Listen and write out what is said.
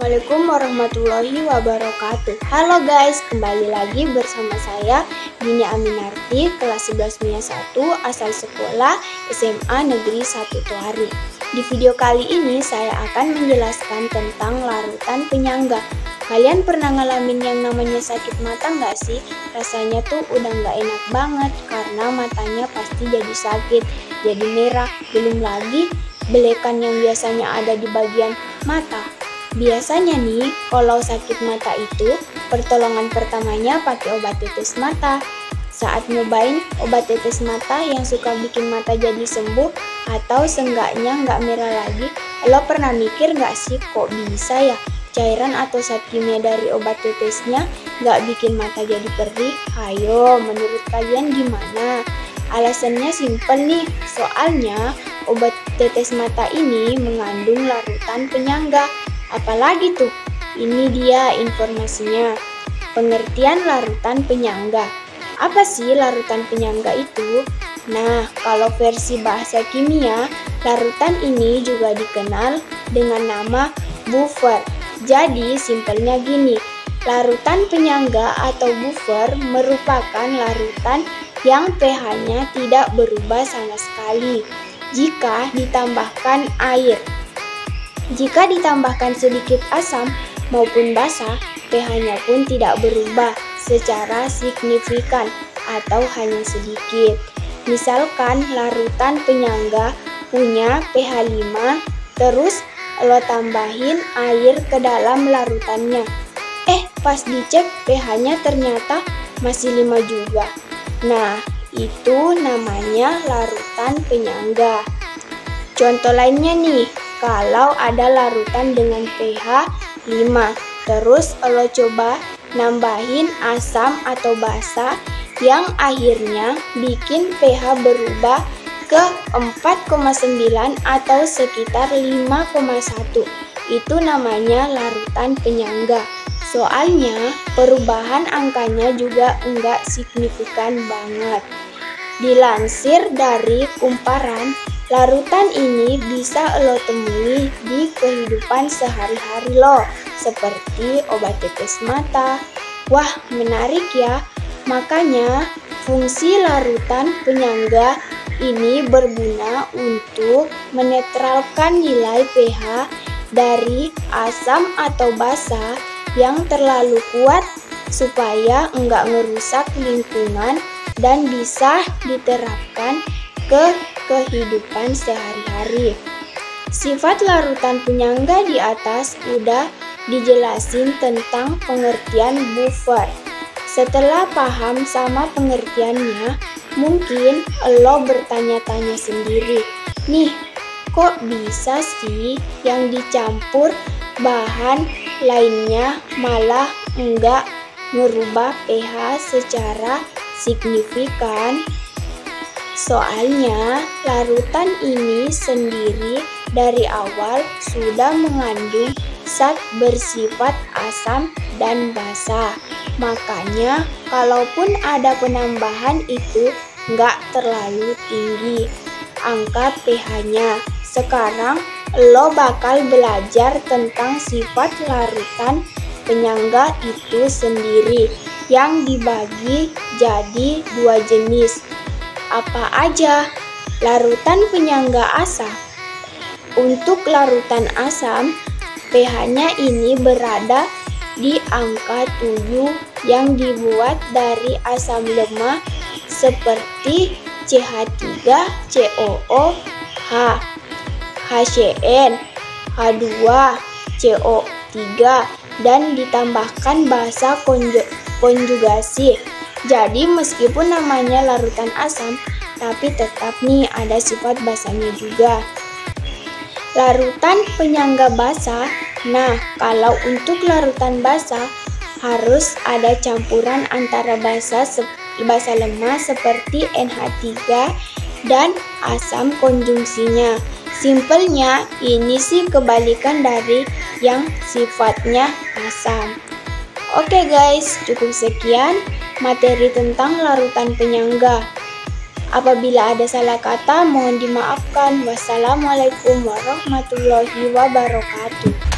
Assalamualaikum warahmatullahi wabarakatuh. Halo guys, kembali lagi bersama saya Dini Aminarti, kelas 11 MIA 1, asal sekolah SMA Negeri 1 Tuari. Di video kali ini saya akan menjelaskan tentang larutan penyangga. Kalian pernah ngalamin yang namanya sakit mata nggak sih? Rasanya tuh udah nggak enak banget karena matanya pasti jadi sakit, jadi merah. Belum lagi belekan yang biasanya ada di bagian mata. Biasanya nih, kalau sakit mata itu, pertolongan pertamanya pakai obat tetes mata. Saat nyobain obat tetes mata yang suka bikin mata jadi sembuh atau seenggaknya nggak merah lagi, lo pernah mikir nggak sih kok bisa ya cairan atau zat kimia dari obat tetesnya nggak bikin mata jadi perih? Ayo, menurut kalian gimana? Alasannya simpel nih, soalnya obat tetes mata ini mengandung larutan penyangga. Apalagi tuh? Ini dia informasinya. Pengertian larutan penyangga. Apa sih larutan penyangga itu? Nah, kalau versi bahasa kimia, larutan ini juga dikenal dengan nama buffer. Jadi, simpelnya gini. Larutan penyangga atau buffer merupakan larutan yang pH-nya tidak berubah sama sekali jika ditambahkan air. Jika ditambahkan sedikit asam maupun basa, pH-nya pun tidak berubah secara signifikan atau hanya sedikit. Misalkan larutan penyangga punya pH 5, terus lo tambahin air ke dalam larutannya. Pas dicek pH-nya ternyata masih 5 juga. Nah, itu namanya larutan penyangga. Contoh lainnya nih, kalau ada larutan dengan pH 5, terus lo coba nambahin asam atau basa yang akhirnya bikin pH berubah ke 4,9 atau sekitar 5,1. Itu namanya larutan penyangga. Soalnya perubahan angkanya juga enggak signifikan banget. Dilansir dari Kumparan, larutan ini bisa lo temui di kehidupan sehari-hari lo, seperti obat tetes mata. Wah, menarik ya. Makanya, fungsi larutan penyangga ini berguna untuk menetralkan nilai pH dari asam atau basa yang terlalu kuat supaya enggak ngerusak lingkungan dan bisa diterapkan ke kehidupan sehari-hari. Sifat larutan penyangga di atas udah dijelasin tentang pengertian buffer. Setelah paham sama pengertiannya, mungkin lo bertanya-tanya sendiri, nih kok bisa sih yang dicampur bahan lainnya malah enggak ngerubah pH secara signifikan? Soalnya larutan ini sendiri dari awal sudah mengandung zat bersifat asam dan basa. Makanya kalaupun ada penambahan itu nggak terlalu tinggi angka pH-nya. Sekarang lo bakal belajar tentang sifat larutan penyangga itu sendiri yang dibagi jadi 2 jenis. Apa aja? Larutan penyangga asam. Untuk larutan asam, pH-nya ini berada di angka 7 yang dibuat dari asam lemah seperti CH3, COO, H, HCN, H2, CO3, dan ditambahkan basa konjugasi. Jadi meskipun namanya larutan asam, tapi tetap nih ada sifat basanya juga. Larutan penyangga basa. Nah, kalau untuk larutan basa harus ada campuran antara basa lemah seperti NH3 dan asam konjungsinya. Simpelnya ini sih kebalikan dari yang sifatnya asam. Oke guys, cukup sekian materi tentang larutan penyangga. Apabila ada salah kata mohon dimaafkan. Wassalamualaikum warahmatullahi wabarakatuh.